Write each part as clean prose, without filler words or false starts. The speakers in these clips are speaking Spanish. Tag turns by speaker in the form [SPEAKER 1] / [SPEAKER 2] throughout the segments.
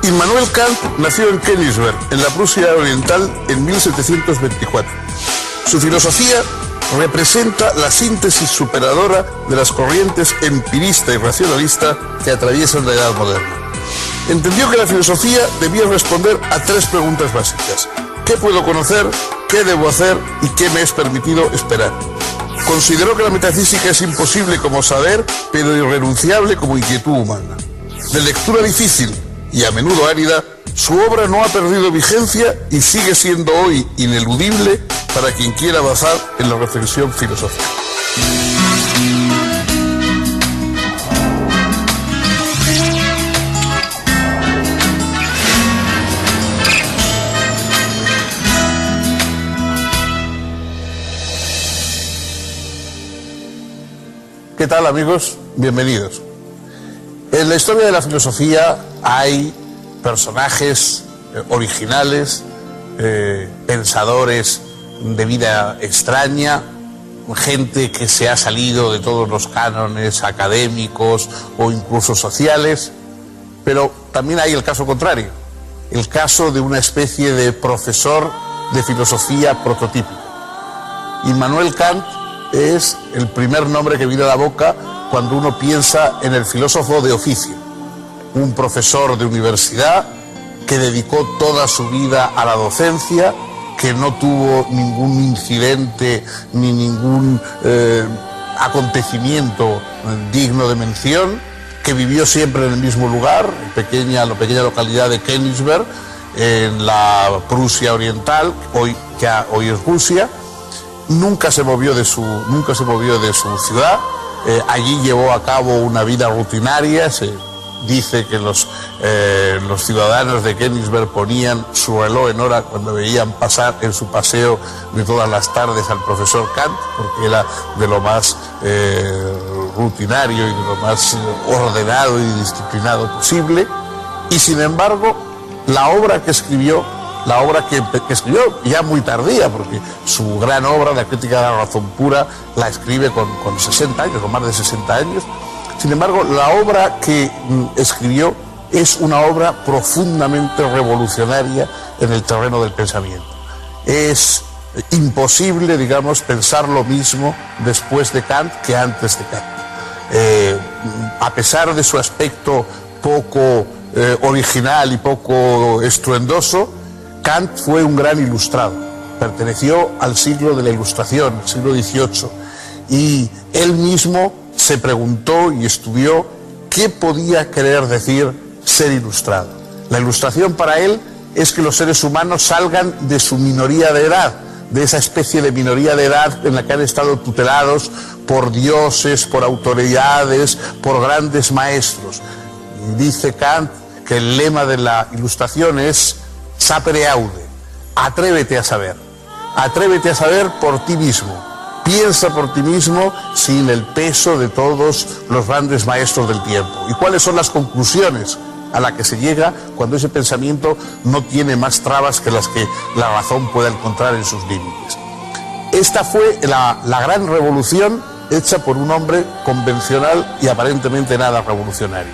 [SPEAKER 1] Immanuel Kant nació en Königsberg, en la Prusia Oriental, en 1724. Su filosofía representa la síntesis superadora de las corrientes empirista y racionalista que atraviesan la Edad Moderna. Entendió que la filosofía debía responder a tres preguntas básicas: ¿qué puedo conocer? ¿Qué debo hacer? ¿Y qué me es permitido esperar? Consideró que la metafísica es imposible como saber, pero irrenunciable como inquietud humana. De lectura difícil y a menudo árida, su obra no ha perdido vigencia y sigue siendo hoy ineludible para quien quiera avanzar en la reflexión filosófica. ¿Qué tal, amigos? Bienvenidos. En la historia de la filosofía hay personajes originales, pensadores de vida extraña, gente que se ha salido de todos los cánones académicos o incluso sociales, pero también hay el caso contrario, el caso de una especie de profesor de filosofía prototípico. Immanuel Kant es el primer nombre que viene a la boca cuando uno piensa en el filósofo de oficio, un profesor de universidad que dedicó toda su vida a la docencia, que no tuvo ningún incidente ni ningún acontecimiento digno de mención, que vivió siempre en el mismo lugar, en la pequeña localidad de Königsberg, en la Prusia Oriental, hoy es Rusia. Nunca se movió de su ciudad. Allí llevó a cabo una vida rutinaria. Se dice que los ciudadanos de Königsberg ponían su reloj en hora cuando veían pasar en su paseo de todas las tardes al profesor Kant, porque era de lo más rutinario y de lo más ordenado y disciplinado posible. Y sin embargo, la obra que escribió ya muy tardía, porque su gran obra, La crítica de la razón pura, la escribe con 60 años, o más de 60 años. Sin embargo, la obra que escribió es una obra profundamente revolucionaria en el terreno del pensamiento. Es imposible, digamos, pensar lo mismo después de Kant que antes de Kant. A pesar de su aspecto poco original y poco estruendoso, Kant fue un gran ilustrado, perteneció al siglo de la Ilustración, el siglo XVIII, y él mismo se preguntó y estudió qué podía querer decir ser ilustrado. La ilustración para él es que los seres humanos salgan de su minoría de edad, de esa especie de minoría de edad en la que han estado tutelados por dioses, por autoridades, por grandes maestros. Y dice Kant que el lema de la Ilustración es sapere aude, atrévete a saber por ti mismo, piensa por ti mismo sin el peso de todos los grandes maestros del tiempo. ¿Y cuáles son las conclusiones a las que se llega cuando ese pensamiento no tiene más trabas que las que la razón pueda encontrar en sus límites? Esta fue la gran revolución hecha por un hombre convencional y aparentemente nada revolucionario.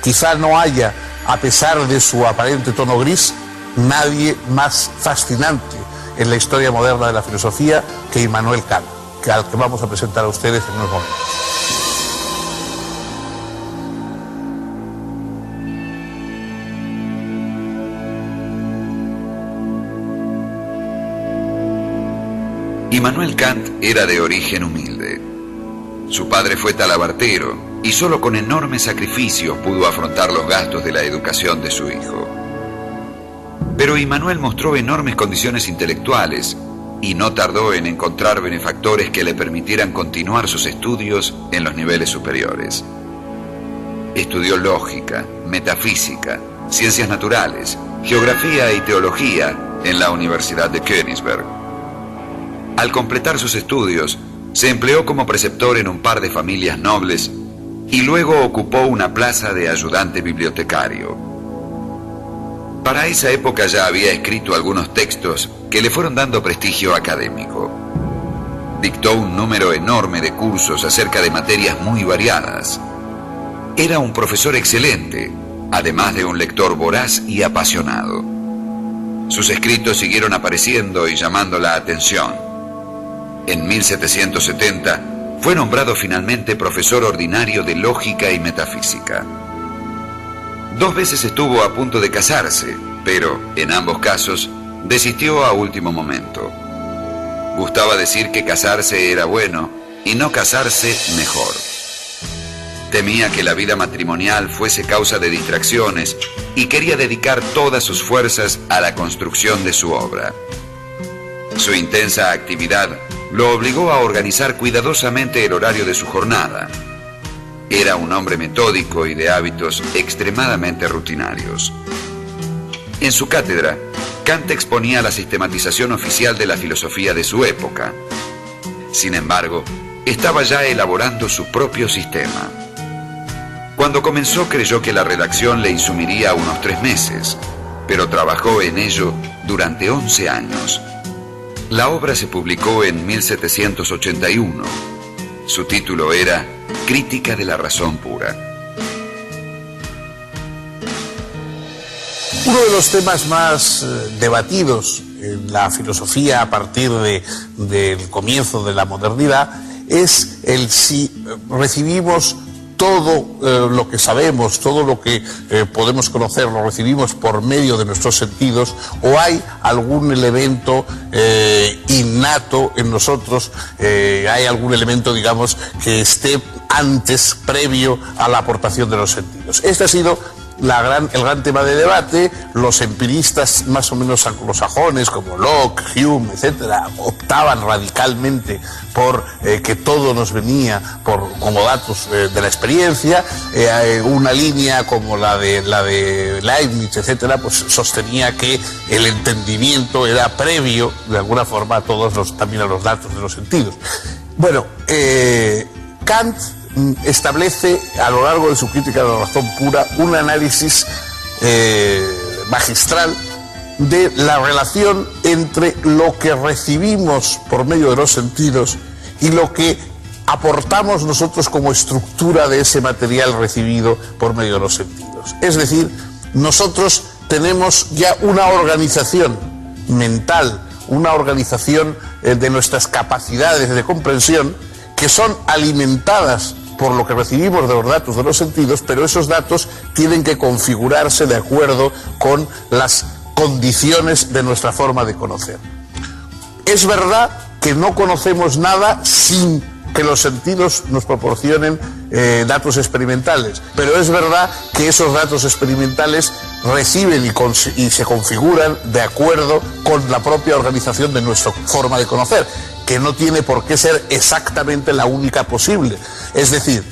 [SPEAKER 1] Quizá no haya, a pesar de su aparente tono gris, nadie más fascinante en la historia moderna de la filosofía que Immanuel Kant, al que vamos a presentar a ustedes en unos momentos.
[SPEAKER 2] Immanuel Kant era de origen humilde. Su padre fue talabartero y solo con enormes sacrificios pudo afrontar los gastos de la educación de su hijo. Pero Immanuel mostró enormes condiciones intelectuales y no tardó en encontrar benefactores que le permitieran continuar sus estudios en los niveles superiores. Estudió lógica, metafísica, ciencias naturales, geografía y teología en la Universidad de Königsberg. Al completar sus estudios, se empleó como preceptor en un par de familias nobles y luego ocupó una plaza de ayudante bibliotecario. Para esa época ya había escrito algunos textos que le fueron dando prestigio académico. Dictó un número enorme de cursos acerca de materias muy variadas. Era un profesor excelente, además de un lector voraz y apasionado. Sus escritos siguieron apareciendo y llamando la atención. En 1770 fue nombrado finalmente profesor ordinario de lógica y metafísica. 2 veces estuvo a punto de casarse, pero en ambos casos desistió a último momento. Gustaba decir que casarse era bueno y no casarse mejor. Temía que la vida matrimonial fuese causa de distracciones y quería dedicar todas sus fuerzas a la construcción de su obra. Su intensa actividad lo obligó a organizar cuidadosamente el horario de su jornada. Era un hombre metódico y de hábitos extremadamente rutinarios. En su cátedra, Kant exponía la sistematización oficial de la filosofía de su época. Sin embargo, estaba ya elaborando su propio sistema. Cuando comenzó creyó que la redacción le insumiría unos 3 meses, pero trabajó en ello durante 11 años. La obra se publicó en 1781. Su título era Crítica de la razón pura.
[SPEAKER 1] Uno de los temas más debatidos en la filosofía a partir del comienzo de la modernidad es el si recibimos todo lo que sabemos, todo lo que podemos conocer, lo recibimos por medio de nuestros sentidos, o hay algún elemento innato en nosotros, hay algún elemento, digamos, que esté antes, previo a la aportación de los sentidos. Este ha sido el gran tema de debate. Los empiristas más o menos anglosajones como Locke, Hume, etcétera, optaban radicalmente por que todo nos venía como datos de la experiencia. Una línea como la de Leibniz, etcétera, pues sostenía que el entendimiento era previo de alguna forma también a los datos de los sentidos. Bueno, Kant establece a lo largo de su crítica de la razón pura un análisis magistral de la relación entre lo que recibimos por medio de los sentidos y lo que aportamos nosotros como estructura de ese material recibido por medio de los sentidos. Es decir, nosotros tenemos ya una organización mental, una organización de nuestras capacidades de comprensión que son alimentadas por lo que recibimos de los datos de los sentidos, pero esos datos tienen que configurarse de acuerdo con las condiciones de nuestra forma de conocer. Es verdad que no conocemos nada sin que los sentidos nos proporcionen datos experimentales, pero es verdad que esos datos experimentales reciben y se configuran de acuerdo con la propia organización de nuestra forma de conocer, que no tiene por qué ser exactamente la única posible. Es decir,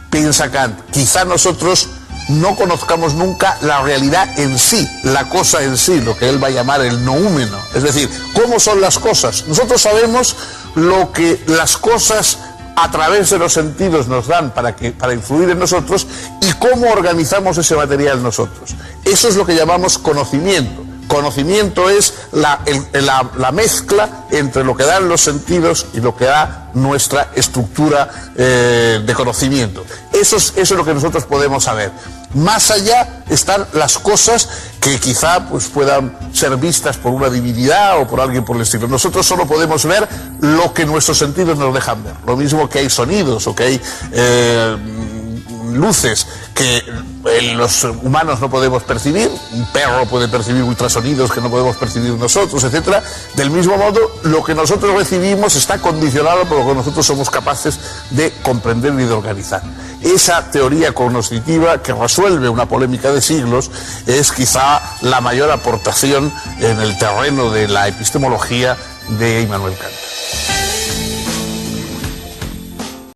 [SPEAKER 1] piensa Kant, quizá nosotros no conozcamos nunca la realidad en sí, la cosa en sí, lo que él va a llamar el noúmeno. Es decir, ¿cómo son las cosas? Nosotros sabemos lo que las cosas a través de los sentidos nos dan para influir en nosotros y cómo organizamos ese material nosotros. Eso es lo que llamamos conocimiento. Conocimiento es la mezcla entre lo que dan los sentidos y lo que da nuestra estructura de conocimiento. Eso es lo que nosotros podemos saber. Más allá están las cosas que quizá pues, puedan ser vistas por una divinidad o por alguien por el estilo. Nosotros solo podemos ver lo que nuestros sentidos nos dejan ver. Lo mismo que hay sonidos o que hay luces que los humanos no podemos percibir, un perro puede percibir ultrasonidos que no podemos percibir nosotros, etcétera. Del mismo modo, lo que nosotros recibimos está condicionado por lo que nosotros somos capaces de comprender y de organizar. Esa teoría cognitiva que resuelve una polémica de siglos es quizá la mayor aportación en el terreno de la epistemología de Immanuel Kant.